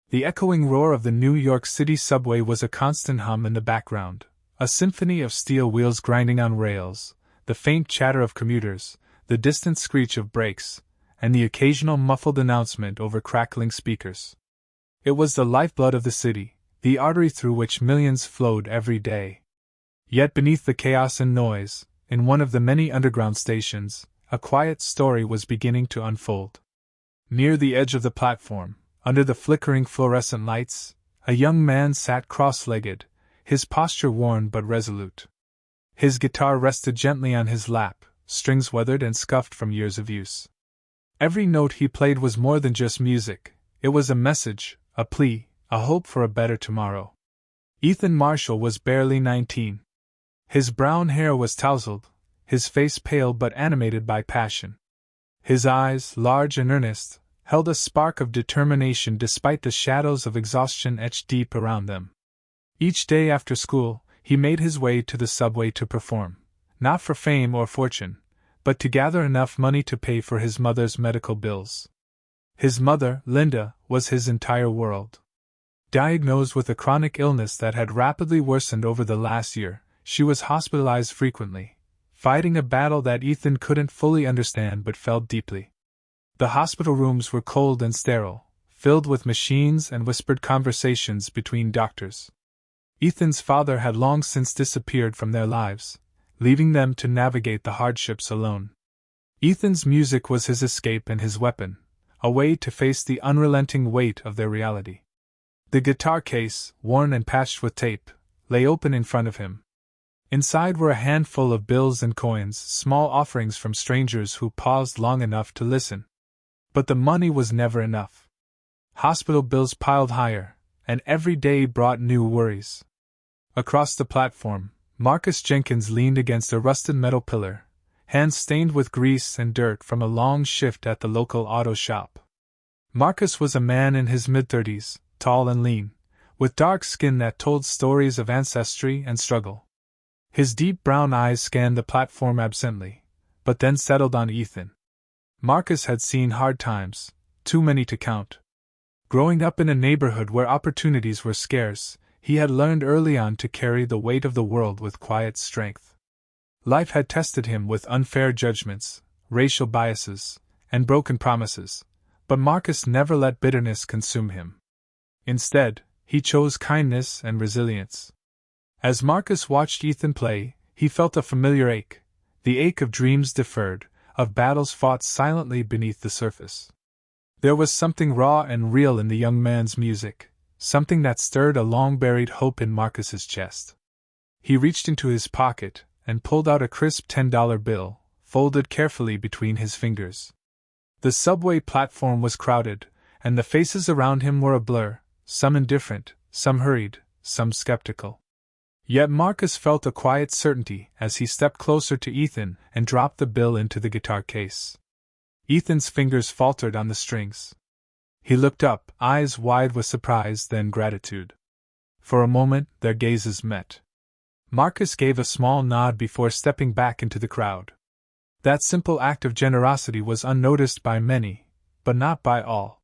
The echoing roar of the New York City subway was a constant hum in the background, a symphony of steel wheels grinding on rails, the faint chatter of commuters, the distant screech of brakes, and the occasional muffled announcement over crackling speakers. It was the lifeblood of the city, the artery through which millions flowed every day. Yet beneath the chaos and noise, in one of the many underground stations, a quiet story was beginning to unfold. Near the edge of the platform, under the flickering fluorescent lights, a young man sat cross-legged, his posture worn but resolute. His guitar rested gently on his lap, strings weathered and scuffed from years of use. Every note he played was more than just music, it was a message, a plea, a hope for a better tomorrow. Ethan Marshall was barely 19. His brown hair was tousled, his face pale but animated by passion. His eyes, large and earnest, held a spark of determination despite the shadows of exhaustion etched deep around them. Each day after school, he made his way to the subway to perform, not for fame or fortune, but to gather enough money to pay for his mother's medical bills. His mother, Linda, was his entire world. Diagnosed with a chronic illness that had rapidly worsened over the last year, she was hospitalized frequently, fighting a battle that Ethan couldn't fully understand but felt deeply. The hospital rooms were cold and sterile, filled with machines and whispered conversations between doctors. Ethan's father had long since disappeared from their lives, leaving them to navigate the hardships alone. Ethan's music was his escape and his weapon, a way to face the unrelenting weight of their reality. The guitar case, worn and patched with tape, lay open in front of him. Inside were a handful of bills and coins, small offerings from strangers who paused long enough to listen. But the money was never enough. Hospital bills piled higher, and every day brought new worries. Across the platform, Marcus Jenkins leaned against a rusted metal pillar, hands stained with grease and dirt from a long shift at the local auto shop. Marcus was a man in his mid-30s, tall and lean, with dark skin that told stories of ancestry and struggle. His deep brown eyes scanned the platform absently, but then settled on Ethan. Marcus had seen hard times, too many to count. Growing up in a neighborhood where opportunities were scarce, he had learned early on to carry the weight of the world with quiet strength. Life had tested him with unfair judgments, racial biases, and broken promises, but Marcus never let bitterness consume him. Instead, he chose kindness and resilience. As Marcus watched Ethan play, he felt a familiar ache, the ache of dreams deferred, of battles fought silently beneath the surface. There was something raw and real in the young man's music, something that stirred a long-buried hope in Marcus's chest. He reached into his pocket and pulled out a crisp $10 bill, folded carefully between his fingers. The subway platform was crowded, and the faces around him were a blur, some indifferent, some hurried, some skeptical. Yet Marcus felt a quiet certainty as he stepped closer to Ethan and dropped the bill into the guitar case. Ethan's fingers faltered on the strings. He looked up, eyes wide with surprise, then gratitude. For a moment, their gazes met. Marcus gave a small nod before stepping back into the crowd. That simple act of generosity was unnoticed by many, but not by all.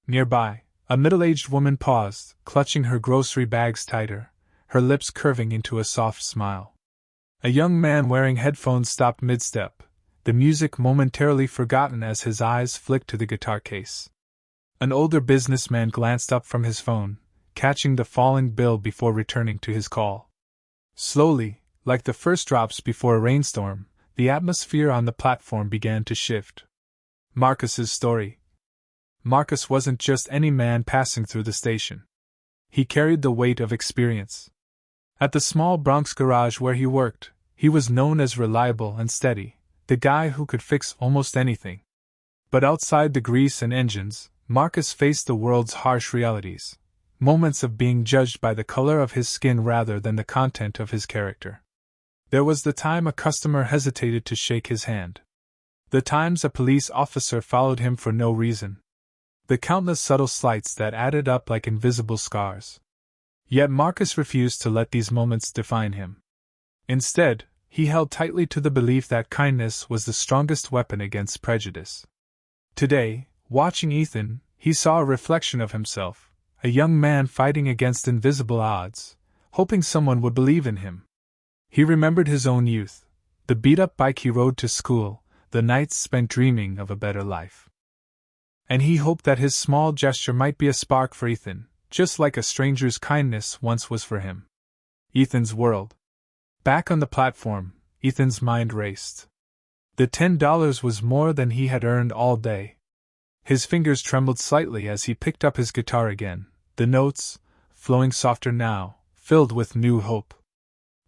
Nearby, a middle-aged woman paused, clutching her grocery bags tighter, her lips curving into a soft smile. A young man wearing headphones stopped mid-step, the music momentarily forgotten as his eyes flicked to the guitar case. An older businessman glanced up from his phone, catching the falling bill before returning to his call. Slowly, like the first drops before a rainstorm, the atmosphere on the platform began to shift. Marcus's story. Marcus wasn't just any man passing through the station. He carried the weight of experience. At the small Bronx garage where he worked, he was known as reliable and steady, the guy who could fix almost anything. But outside the grease and engines, Marcus faced the world's harsh realities, moments of being judged by the color of his skin rather than the content of his character. There was the time a customer hesitated to shake his hand. The times a police officer followed him for no reason. The countless subtle slights that added up like invisible scars. Yet Marcus refused to let these moments define him. Instead, he held tightly to the belief that kindness was the strongest weapon against prejudice. Today, watching Ethan, he saw a reflection of himself, a young man fighting against invisible odds, hoping someone would believe in him. He remembered his own youth, the beat-up bike he rode to school, the nights spent dreaming of a better life. And he hoped that his small gesture might be a spark for Ethan, just like a stranger's kindness once was for him. Ethan's world. Back on the platform, Ethan's mind raced. The $10 was more than he had earned all day. His fingers trembled slightly as he picked up his guitar again, the notes, flowing softer now, filled with new hope.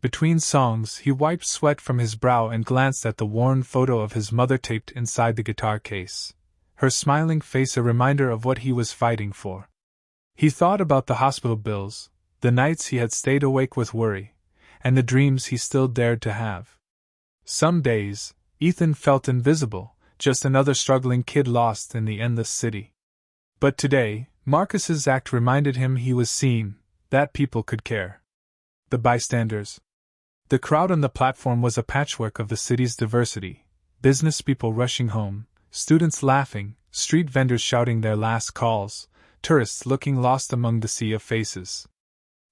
Between songs, he wiped sweat from his brow and glanced at the worn photo of his mother taped inside the guitar case, her smiling face a reminder of what he was fighting for. He thought about the hospital bills, the nights he had stayed awake with worry, and the dreams he still dared to have. Some days, Ethan felt invisible, just another struggling kid lost in the endless city. But today, Marcus's act reminded him he was seen, that people could care. The bystanders. The crowd on the platform was a patchwork of the city's diversity, business people rushing home, students laughing, street vendors shouting their last calls, tourists looking lost among the sea of faces.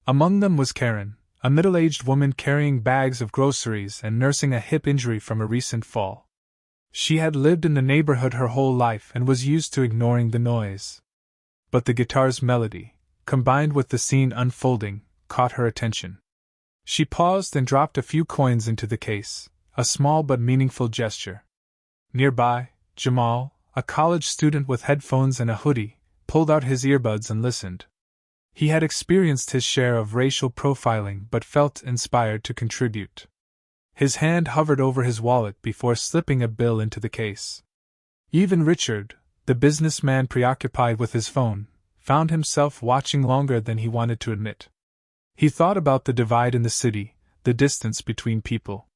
Among them was Karen, a middle-aged woman carrying bags of groceries and nursing a hip injury from a recent fall. She had lived in the neighborhood her whole life and was used to ignoring the noise. But the guitar's melody, combined with the scene unfolding, caught her attention. She paused and dropped a few coins into the case, a small but meaningful gesture. Nearby, Jamal, a college student with headphones and a hoodie, pulled out his earbuds and listened. He had experienced his share of racial profiling but felt inspired to contribute. His hand hovered over his wallet before slipping a bill into the case. Even Richard, the businessman preoccupied with his phone, found himself watching longer than he wanted to admit. He thought about the divide in the city, the distance between people.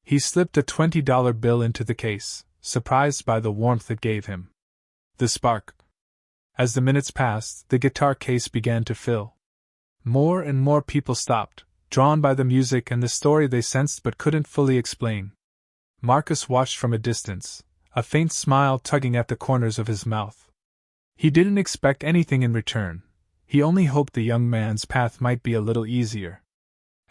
He slipped a $20 bill into the case, surprised by the warmth it gave him. The spark. As the minutes passed, the guitar case began to fill. More and more people stopped, drawn by the music and the story they sensed but couldn't fully explain. Marcus watched from a distance, a faint smile tugging at the corners of his mouth. He didn't expect anything in return. He only hoped the young man's path might be a little easier.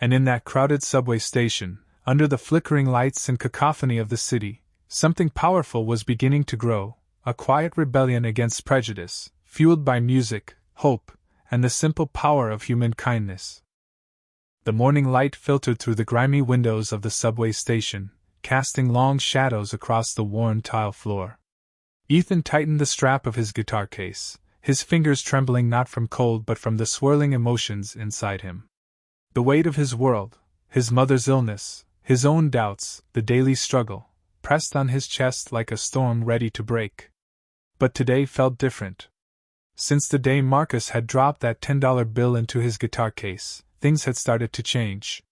And in that crowded subway station, under the flickering lights and cacophony of the city, something powerful was beginning to grow, a quiet rebellion against prejudice, fueled by music, hope, and the simple power of human kindness. The morning light filtered through the grimy windows of the subway station, casting long shadows across the worn tile floor. Ethan tightened the strap of his guitar case, his fingers trembling not from cold but from the swirling emotions inside him. The weight of his world, his mother's illness, his own doubts, the daily struggle, pressed on his chest like a storm ready to break. But today felt different. Since the day Marcus had dropped that $10 bill into his guitar case, things had started to change.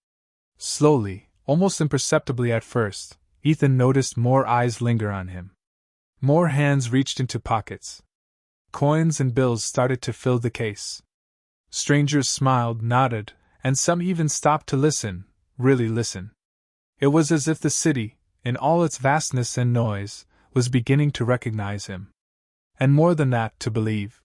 Slowly, almost imperceptibly at first, Ethan noticed more eyes linger on him. More hands reached into pockets. Coins and bills started to fill the case. Strangers smiled, nodded, and some even stopped to listen, really listen. It was as if the city, in all its vastness and noise, was beginning to recognize him. And more than that, to believe.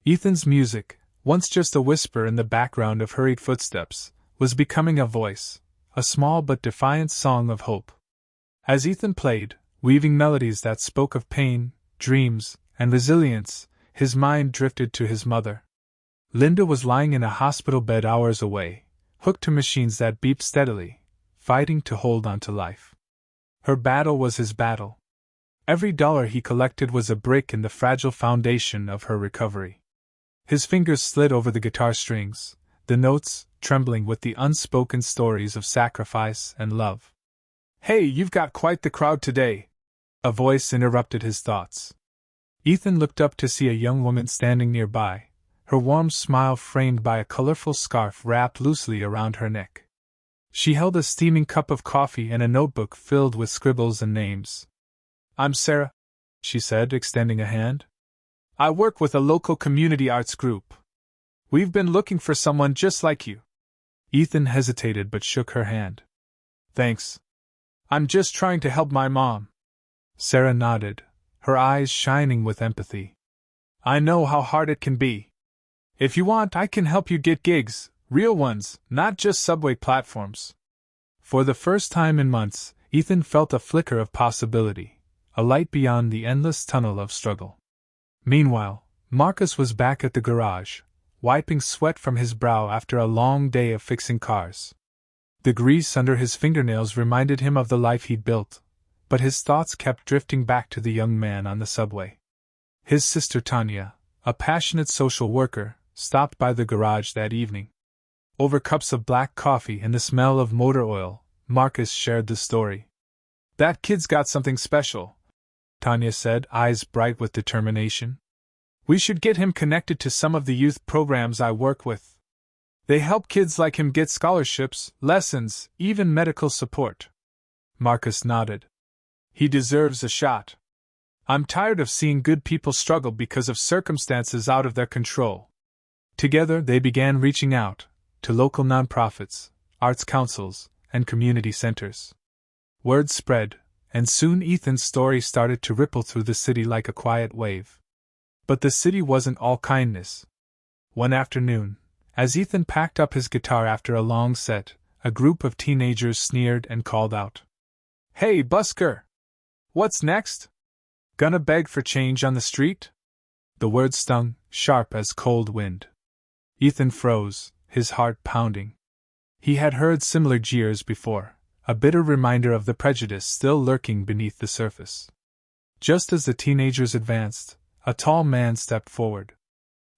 Ethan's music, once just a whisper in the background of hurried footsteps, was becoming a voice, a small but defiant song of hope. As Ethan played, weaving melodies that spoke of pain, dreams, and resilience, his mind drifted to his mother. Linda was lying in a hospital bed hours away, hooked to machines that beeped steadily, fighting to hold on to life. Her battle was his battle. Every dollar he collected was a brick in the fragile foundation of her recovery. His fingers slid over the guitar strings, the notes trembling with the unspoken stories of sacrifice and love. "Hey, you've got quite the crowd today," a voice interrupted his thoughts. Ethan looked up to see a young woman standing nearby, her warm smile framed by a colorful scarf wrapped loosely around her neck. She held a steaming cup of coffee and a notebook filled with scribbles and names. "I'm Sarah," she said, extending a hand. "I work with a local community arts group. We've been looking for someone just like you." Ethan hesitated but shook her hand. "Thanks. I'm just trying to help my mom." Sarah nodded, her eyes shining with empathy. "I know how hard it can be. If you want, I can help you get gigs, real ones, not just subway platforms. For the first time in months, Ethan felt a flicker of possibility, a light beyond the endless tunnel of struggle. Meanwhile, Marcus was back at the garage, wiping sweat from his brow after a long day of fixing cars. The grease under his fingernails reminded him of the life he'd built, but his thoughts kept drifting back to the young man on the subway. His sister Tanya, a passionate social worker, stopped by the garage that evening. Over cups of black coffee and the smell of motor oil, Marcus shared the story. "That kid's got something special," Tanya said, eyes bright with determination. "We should get him connected to some of the youth programs I work with. They help kids like him get scholarships, lessons, even medical support." Marcus nodded. "He deserves a shot. I'm tired of seeing good people struggle because of circumstances out of their control." Together they began reaching out to local nonprofits, arts councils, and community centers. Word spread, and soon Ethan's story started to ripple through the city like a quiet wave. But the city wasn't all kindness. One afternoon, as Ethan packed up his guitar after a long set, a group of teenagers sneered and called out, "Hey, busker! What's next? Gonna beg for change on the street?" The word stung, sharp as cold wind. Ethan froze, his heart pounding. He had heard similar jeers before, a bitter reminder of the prejudice still lurking beneath the surface. Just as the teenagers advanced, a tall man stepped forward.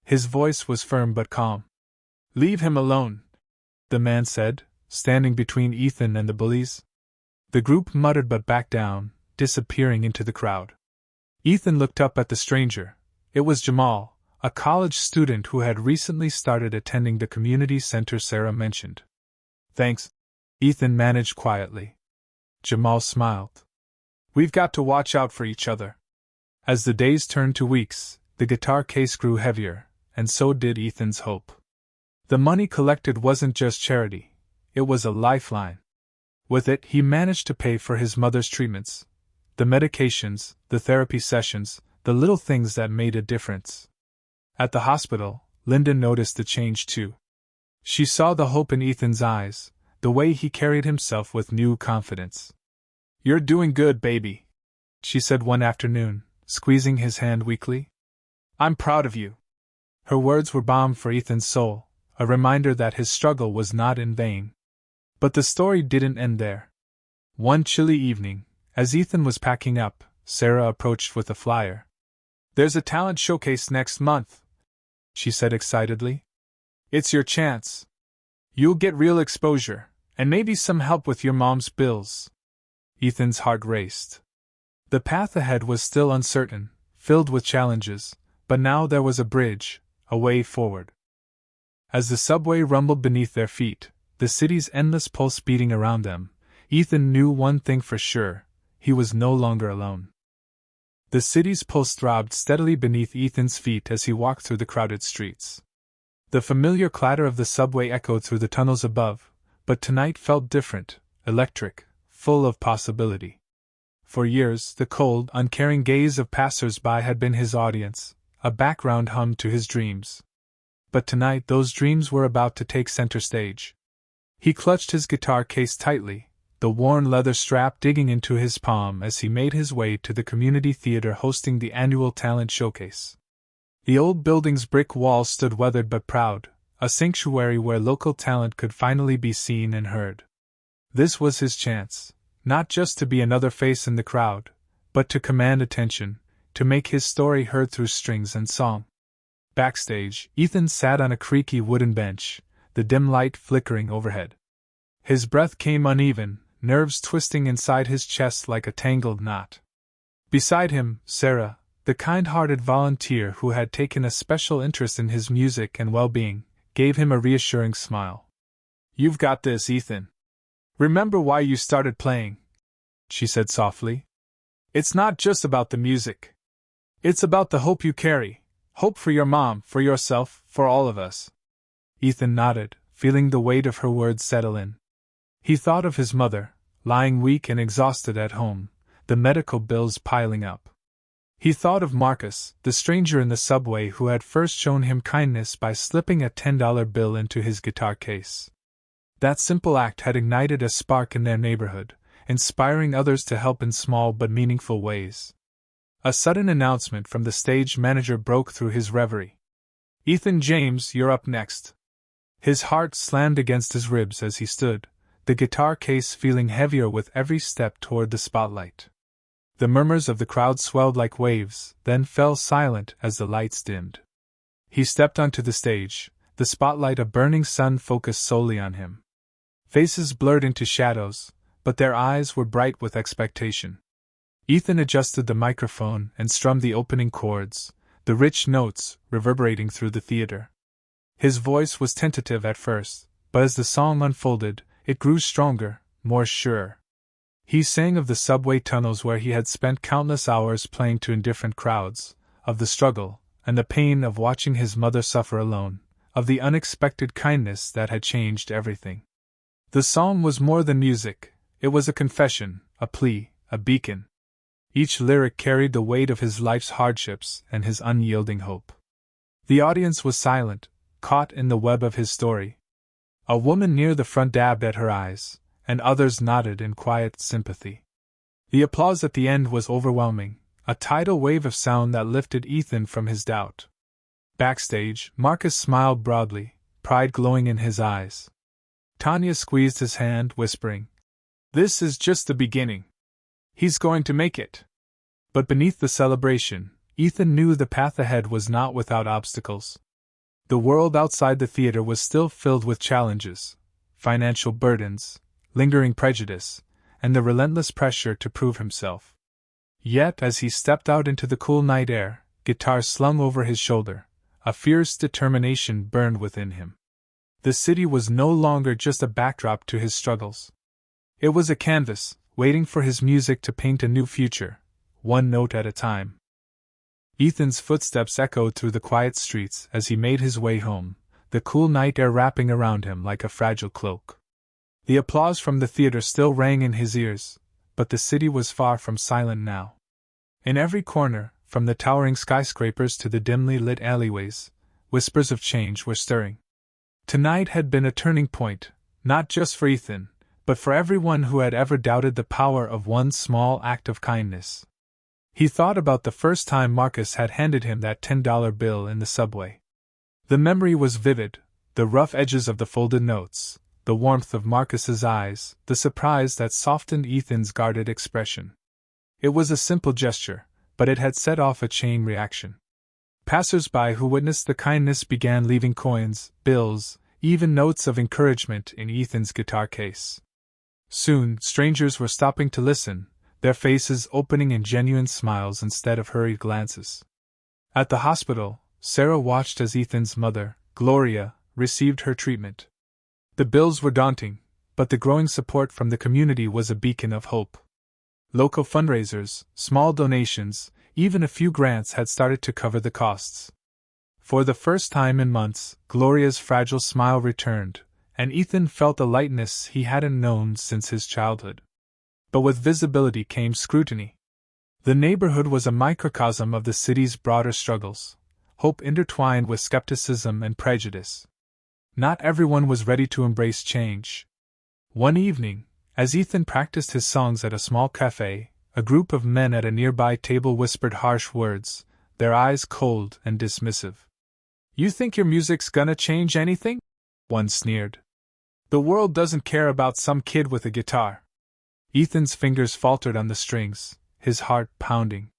His voice was firm but calm. "Leave him alone," the man said, standing between Ethan and the bullies. The group muttered but backed down, disappearing into the crowd. Ethan looked up at the stranger. It was Jamal, a college student who had recently started attending the community center Sarah mentioned. "Thanks," Ethan managed quietly. Jamal smiled. "We've got to watch out for each other." As the days turned to weeks, the guitar case grew heavier, and so did Ethan's hope. The money collected wasn't just charity, it was a lifeline. With it, he managed to pay for his mother's treatments, the medications, the therapy sessions, the little things that made a difference. At the hospital, Linda noticed the change too. She saw the hope in Ethan's eyes, the way he carried himself with new confidence. "You're doing good, baby," she said one afternoon, squeezing his hand weakly. "I'm proud of you." Her words were balm for Ethan's soul, a reminder that his struggle was not in vain. But the story didn't end there. One chilly evening, as Ethan was packing up, Sarah approached with a flyer. "There's a talent showcase next month," she said excitedly. "It's your chance. You'll get real exposure, and maybe some help with your mom's bills." Ethan's heart raced. The path ahead was still uncertain, filled with challenges, but now there was a bridge, a way forward. As the subway rumbled beneath their feet, the city's endless pulse beating around them, Ethan knew one thing for sure: he was no longer alone. The city's pulse throbbed steadily beneath Ethan's feet as he walked through the crowded streets. The familiar clatter of the subway echoed through the tunnels above, but tonight felt different, electric, full of possibility. For years, the cold, uncaring gaze of passers-by had been his audience, a background hum to his dreams. But tonight those dreams were about to take center stage. He clutched his guitar case tightly, the worn leather strap digging into his palm as he made his way to the community theater hosting the annual talent showcase. The old building's brick walls stood weathered but proud, a sanctuary where local talent could finally be seen and heard. This was his chance, not just to be another face in the crowd, but to command attention, to make his story heard through strings and song. Backstage, Ethan sat on a creaky wooden bench, the dim light flickering overhead. His breath came uneven, nerves twisting inside his chest like a tangled knot. Beside him, Sarah, the kind-hearted volunteer who had taken a special interest in his music and well-being, gave him a reassuring smile. "You've got this, Ethan. Remember why you started playing," she said softly. "It's not just about the music. It's about the hope you carry, hope for your mom, for yourself, for all of us." Ethan nodded, feeling the weight of her words settle in. He thought of his mother, lying weak and exhausted at home, the medical bills piling up. He thought of Marcus, the stranger in the subway who had first shown him kindness by slipping a $10 bill into his guitar case. That simple act had ignited a spark in their neighborhood, inspiring others to help in small but meaningful ways. A sudden announcement from the stage manager broke through his reverie. "Ethan James, you're up next." His heart slammed against his ribs as he stood, the guitar case feeling heavier with every step toward the spotlight. The murmurs of the crowd swelled like waves, then fell silent as the lights dimmed. He stepped onto the stage, the spotlight a burning sun focused solely on him. Faces blurred into shadows, but their eyes were bright with expectation. Ethan adjusted the microphone and strummed the opening chords, the rich notes reverberating through the theater. His voice was tentative at first, but as the song unfolded, it grew stronger, more sure. He sang of the subway tunnels where he had spent countless hours playing to indifferent crowds, of the struggle and the pain of watching his mother suffer alone, of the unexpected kindness that had changed everything. The song was more than music, it was a confession, a plea, a beacon. Each lyric carried the weight of his life's hardships and his unyielding hope. The audience was silent, caught in the web of his story. A woman near the front dabbed at her eyes, and others nodded in quiet sympathy. The applause at the end was overwhelming, a tidal wave of sound that lifted Ethan from his doubt. Backstage, Marcus smiled broadly, pride glowing in his eyes. Tanya squeezed his hand, whispering, "This is just the beginning. He's going to make it." But beneath the celebration, Ethan knew the path ahead was not without obstacles. The world outside the theater was still filled with challenges, financial burdens, lingering prejudice, and the relentless pressure to prove himself. Yet as he stepped out into the cool night air, guitar slung over his shoulder, a fierce determination burned within him. The city was no longer just a backdrop to his struggles. It was a canvas, waiting for his music to paint a new future, one note at a time. Ethan's footsteps echoed through the quiet streets as he made his way home, the cool night air wrapping around him like a fragile cloak. The applause from the theater still rang in his ears, but the city was far from silent now. In every corner, from the towering skyscrapers to the dimly lit alleyways, whispers of change were stirring. Tonight had been a turning point, not just for Ethan, but for everyone who had ever doubted the power of one small act of kindness. He thought about the first time Marcus had handed him that $10 bill in the subway. The memory was vivid, the rough edges of the folded notes, the warmth of Marcus's eyes, the surprise that softened Ethan's guarded expression. It was a simple gesture, but it had set off a chain reaction. Passers-by who witnessed the kindness began leaving coins, bills, even notes of encouragement in Ethan's guitar case. Soon, strangers were stopping to listen, their faces opening in genuine smiles instead of hurried glances. At the hospital, Sarah watched as Ethan's mother, Gloria, received her treatment. The bills were daunting, but the growing support from the community was a beacon of hope. Local fundraisers, small donations, even a few grants had started to cover the costs. For the first time in months, Gloria's fragile smile returned, and Ethan felt a lightness he hadn't known since his childhood. But with visibility came scrutiny. The neighborhood was a microcosm of the city's broader struggles, hope intertwined with skepticism and prejudice. Not everyone was ready to embrace change. One evening, as Ethan practiced his songs at a small cafe, a group of men at a nearby table whispered harsh words, their eyes cold and dismissive. "You think your music's gonna change anything?" one sneered. "The world doesn't care about some kid with a guitar." Ethan's fingers faltered on the strings, his heart pounding.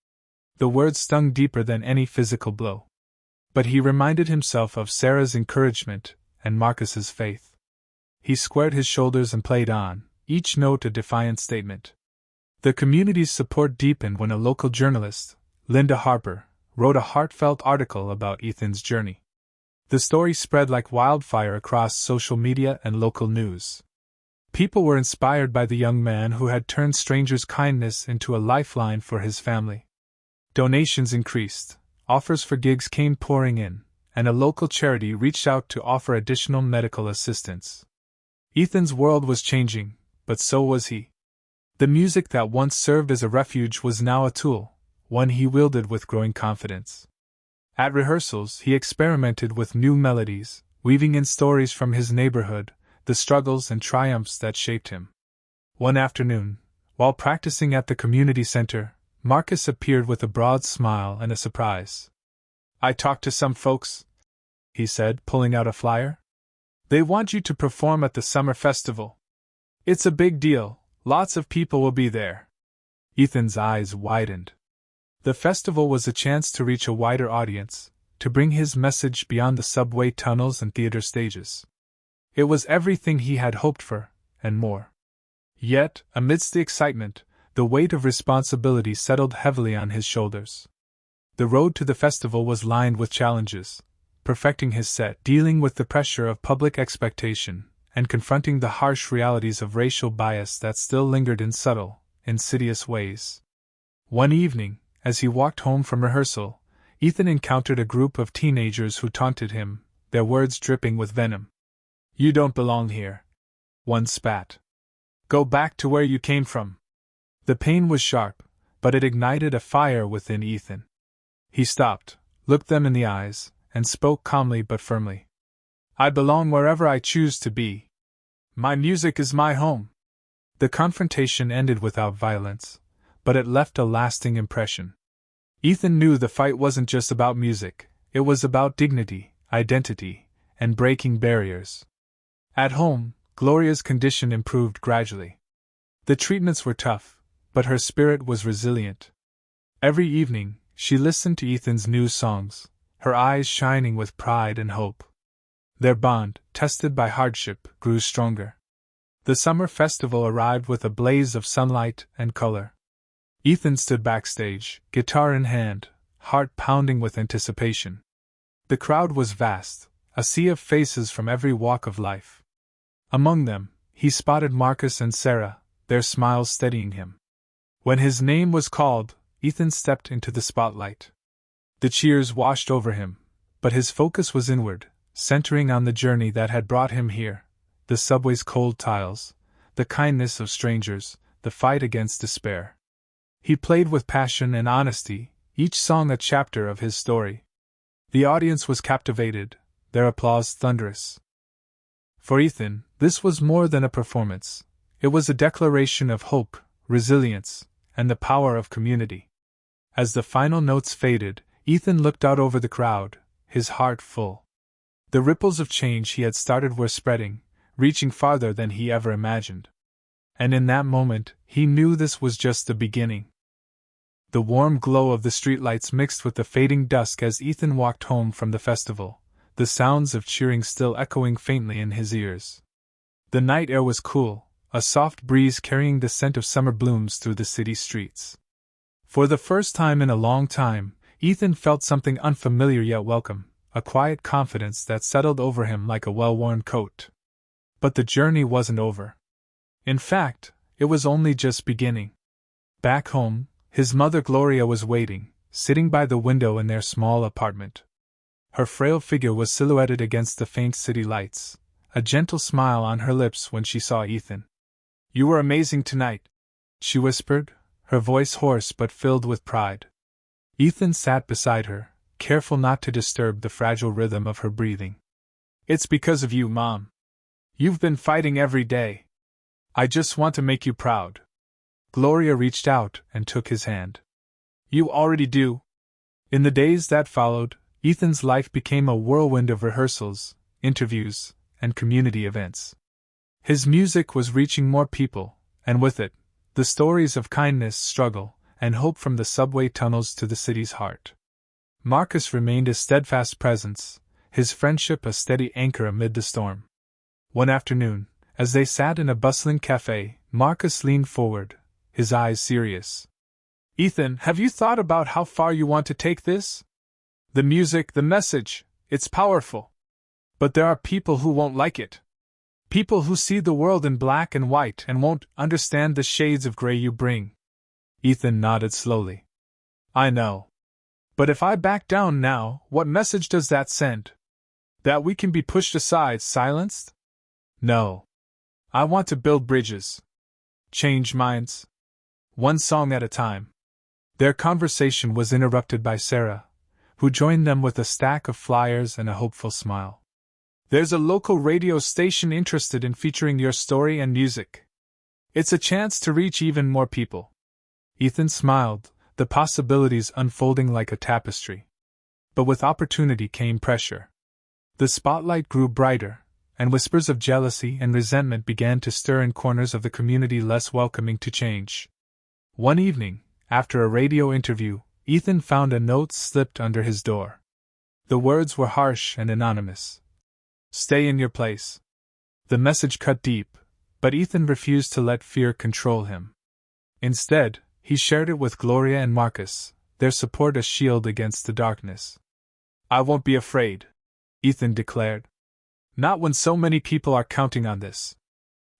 The words stung deeper than any physical blow. But he reminded himself of Sarah's encouragement and Marcus's faith. He squared his shoulders and played on, each note a defiant statement. The community's support deepened when a local journalist, Linda Harper, wrote a heartfelt article about Ethan's journey. The story spread like wildfire across social media and local news. People were inspired by the young man who had turned strangers' kindness into a lifeline for his family. Donations increased, offers for gigs came pouring in, and a local charity reached out to offer additional medical assistance. Ethan's world was changing, but so was he. The music that once served as a refuge was now a tool, one he wielded with growing confidence. At rehearsals, he experimented with new melodies, weaving in stories from his neighborhood, the struggles and triumphs that shaped him. One afternoon, while practicing at the community center, Marcus appeared with a broad smile and a surprise. "I talked to some folks," he said, pulling out a flyer. "They want you to perform at the summer festival. It's a big deal, lots of people will be there." Ethan's eyes widened. The festival was a chance to reach a wider audience, to bring his message beyond the subway tunnels and theater stages. It was everything he had hoped for, and more. Yet, amidst the excitement, the weight of responsibility settled heavily on his shoulders. The road to the festival was lined with challenges: perfecting his set, dealing with the pressure of public expectation, and confronting the harsh realities of racial bias that still lingered in subtle, insidious ways. One evening, as he walked home from rehearsal, Ethan encountered a group of teenagers who taunted him, their words dripping with venom. "You don't belong here," one spat. "Go back to where you came from." The pain was sharp, but it ignited a fire within Ethan. He stopped, looked them in the eyes, and spoke calmly but firmly. "I belong wherever I choose to be. My music is my home." The confrontation ended without violence, but it left a lasting impression. Ethan knew the fight wasn't just about music, it was about dignity, identity, and breaking barriers. At home, Gloria's condition improved gradually. The treatments were tough, but her spirit was resilient. Every evening, she listened to Ethan's new songs, her eyes shining with pride and hope. Their bond, tested by hardship, grew stronger. The summer festival arrived with a blaze of sunlight and color. Ethan stood backstage, guitar in hand, heart pounding with anticipation. The crowd was vast, a sea of faces from every walk of life. Among them, he spotted Marcus and Sarah, their smiles steadying him. When his name was called, Ethan stepped into the spotlight. The cheers washed over him, but his focus was inward, centering on the journey that had brought him here: the subway's cold tiles, the kindness of strangers, the fight against despair. He played with passion and honesty, each song a chapter of his story. The audience was captivated, their applause thunderous. For Ethan, this was more than a performance. It was a declaration of hope, resilience, and the power of community. As the final notes faded, Ethan looked out over the crowd, his heart full. The ripples of change he had started were spreading, reaching farther than he ever imagined. And in that moment, he knew this was just the beginning. The warm glow of the streetlights mixed with the fading dusk as Ethan walked home from the festival, the sounds of cheering still echoing faintly in his ears. The night air was cool, a soft breeze carrying the scent of summer blooms through the city streets. For the first time in a long time, Ethan felt something unfamiliar yet welcome, a quiet confidence that settled over him like a well-worn coat. But the journey wasn't over. In fact, it was only just beginning. Back home, his mother Gloria was waiting, sitting by the window in their small apartment. Her frail figure was silhouetted against the faint city lights, a gentle smile on her lips when she saw Ethan. "You were amazing tonight," she whispered, her voice hoarse but filled with pride. Ethan sat beside her, careful not to disturb the fragile rhythm of her breathing. "It's because of you, Mom. You've been fighting every day. I just want to make you proud." Gloria reached out and took his hand. "You already do." In the days that followed, Ethan's life became a whirlwind of rehearsals, interviews, and community events. His music was reaching more people, and with it, the stories of kindness, struggle, and hope from the subway tunnels to the city's heart. Marcus remained a steadfast presence, his friendship a steady anchor amid the storm. One afternoon, as they sat in a bustling cafe, Marcus leaned forward, his eyes serious. "Ethan, have you thought about how far you want to take this? The music, the message, it's powerful. But there are people who won't like it. People who see the world in black and white and won't understand the shades of gray you bring." Ethan nodded slowly. "I know. But if I back down now, what message does that send? That we can be pushed aside, silenced? No. I want to build bridges. Change minds. One song at a time." Their conversation was interrupted by Sarah, who joined them with a stack of flyers and a hopeful smile. "There's a local radio station interested in featuring your story and music. It's a chance to reach even more people." Ethan smiled, the possibilities unfolding like a tapestry. But with opportunity came pressure. The spotlight grew brighter, and whispers of jealousy and resentment began to stir in corners of the community less welcoming to change. One evening, after a radio interview, Ethan found a note slipped under his door. The words were harsh and anonymous. "Stay in your place." The message cut deep, but Ethan refused to let fear control him. Instead, he shared it with Gloria and Marcus, their support a shield against the darkness. "I won't be afraid," Ethan declared. "Not when so many people are counting on this."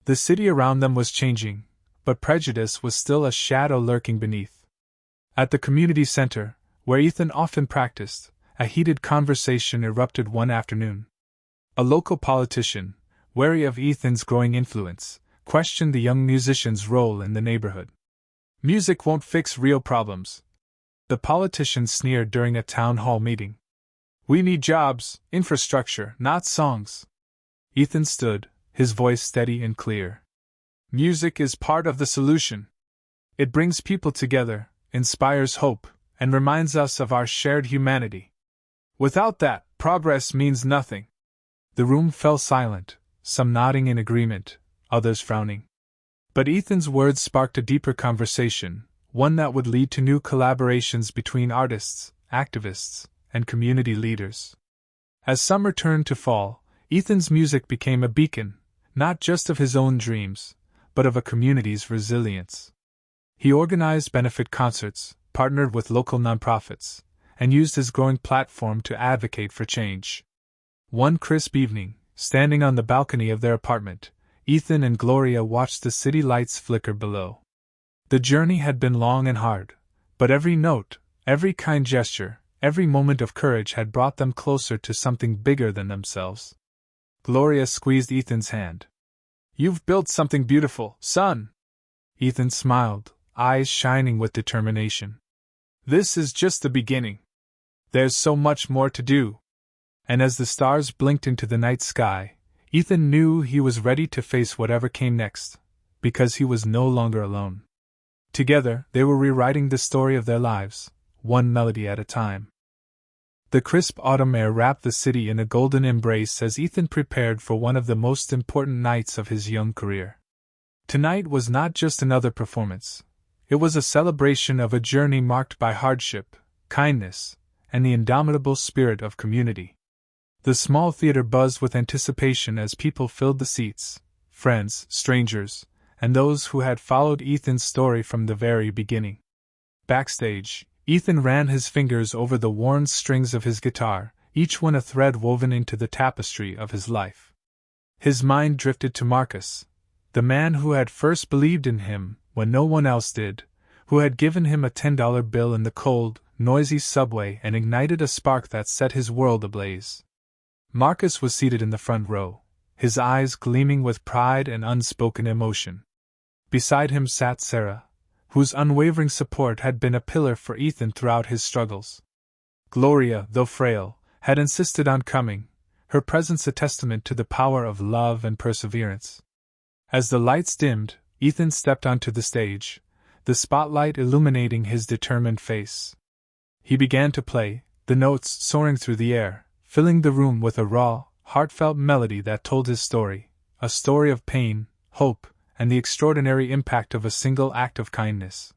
The city around them was changing, but prejudice was still a shadow lurking beneath. At the community center, where Ethan often practiced, a heated conversation erupted one afternoon. A local politician, wary of Ethan's growing influence, questioned the young musician's role in the neighborhood. "Music won't fix real problems," the politician sneered during a town hall meeting. "We need jobs, infrastructure, not songs." Ethan stood, his voice steady and clear. "Music is part of the solution. It brings people together, inspires hope, and reminds us of our shared humanity. Without that, progress means nothing." The room fell silent, some nodding in agreement, others frowning. But Ethan's words sparked a deeper conversation, one that would lead to new collaborations between artists, activists, and community leaders. As summer turned to fall, Ethan's music became a beacon, not just of his own dreams, but of a community's resilience. He organized benefit concerts, partnered with local nonprofits, and used his growing platform to advocate for change. One crisp evening, standing on the balcony of their apartment, Ethan and Gloria watched the city lights flicker below. The journey had been long and hard, but every note, every kind gesture, every moment of courage had brought them closer to something bigger than themselves. Gloria squeezed Ethan's hand. "You've built something beautiful, son." Ethan smiled, eyes shining with determination. "This is just the beginning. There's so much more to do." And as the stars blinked into the night sky, Ethan knew he was ready to face whatever came next, because he was no longer alone. Together, they were rewriting the story of their lives, one melody at a time. The crisp autumn air wrapped the city in a golden embrace as Ethan prepared for one of the most important nights of his young career. Tonight was not just another performance. It was a celebration of a journey marked by hardship, kindness, and the indomitable spirit of community. The small theater buzzed with anticipation as people filled the seats, friends, strangers, and those who had followed Ethan's story from the very beginning. Backstage, Ethan ran his fingers over the worn strings of his guitar, each one a thread woven into the tapestry of his life. His mind drifted to Marcus, the man who had first believed in him when no one else did, who had given him a $10 bill in the cold, noisy subway and ignited a spark that set his world ablaze. Marcus was seated in the front row, his eyes gleaming with pride and unspoken emotion. Beside him sat Sarah, whose unwavering support had been a pillar for Ethan throughout his struggles. Gloria, though frail, had insisted on coming, her presence a testament to the power of love and perseverance. As the lights dimmed, Ethan stepped onto the stage, the spotlight illuminating his determined face. He began to play, the notes soaring through the air, filling the room with a raw, heartfelt melody that told his story, a story of pain, hope, and the extraordinary impact of a single act of kindness.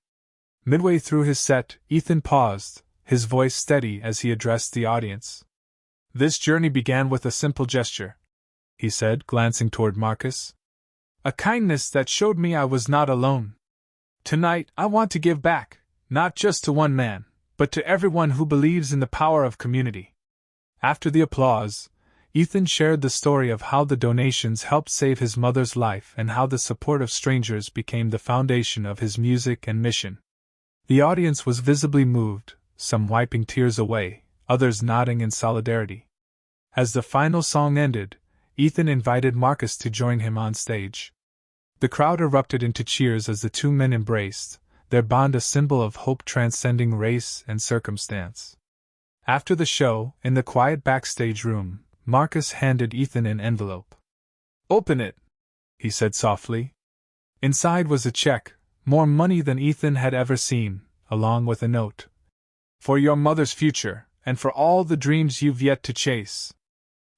Midway through his set, Ethan paused, his voice steady as he addressed the audience. "This journey began with a simple gesture," he said, glancing toward Marcus. "A kindness that showed me I was not alone. Tonight, I want to give back, not just to one man, but to everyone who believes in the power of community." After the applause, Ethan shared the story of how the donations helped save his mother's life and how the support of strangers became the foundation of his music and mission. The audience was visibly moved, some wiping tears away, others nodding in solidarity. As the final song ended, Ethan invited Marcus to join him on stage. The crowd erupted into cheers as the two men embraced, their bond a symbol of hope transcending race and circumstance. After the show, in the quiet backstage room, Marcus handed Ethan an envelope. "Open it," he said softly. Inside was a check, more money than Ethan had ever seen, along with a note. "For your mother's future, and for all the dreams you've yet to chase."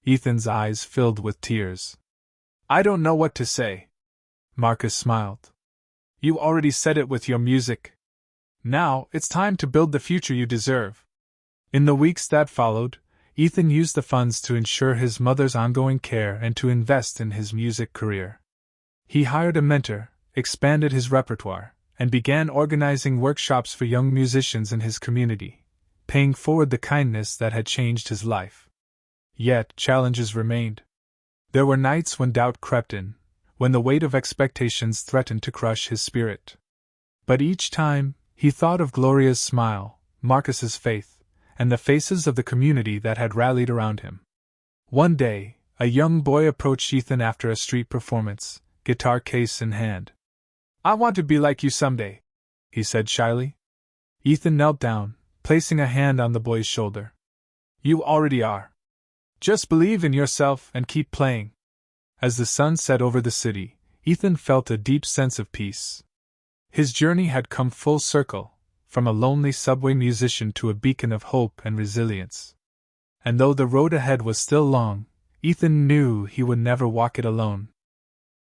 Ethan's eyes filled with tears. "I don't know what to say." Marcus smiled. "You already said it with your music. Now, it's time to build the future you deserve." In the weeks that followed, Ethan used the funds to ensure his mother's ongoing care and to invest in his music career. He hired a mentor, expanded his repertoire, and began organizing workshops for young musicians in his community, paying forward the kindness that had changed his life. Yet, challenges remained. There were nights when doubt crept in, when the weight of expectations threatened to crush his spirit. But each time, he thought of Gloria's smile, Marcus's faith, and the faces of the community that had rallied around him. One day, a young boy approached Ethan after a street performance, guitar case in hand. "I want to be like you someday," he said shyly. Ethan knelt down, placing a hand on the boy's shoulder. "You already are. Just believe in yourself and keep playing." As the sun set over the city, Ethan felt a deep sense of peace. His journey had come full circle, from a lonely subway musician to a beacon of hope and resilience. And though the road ahead was still long, Ethan knew he would never walk it alone.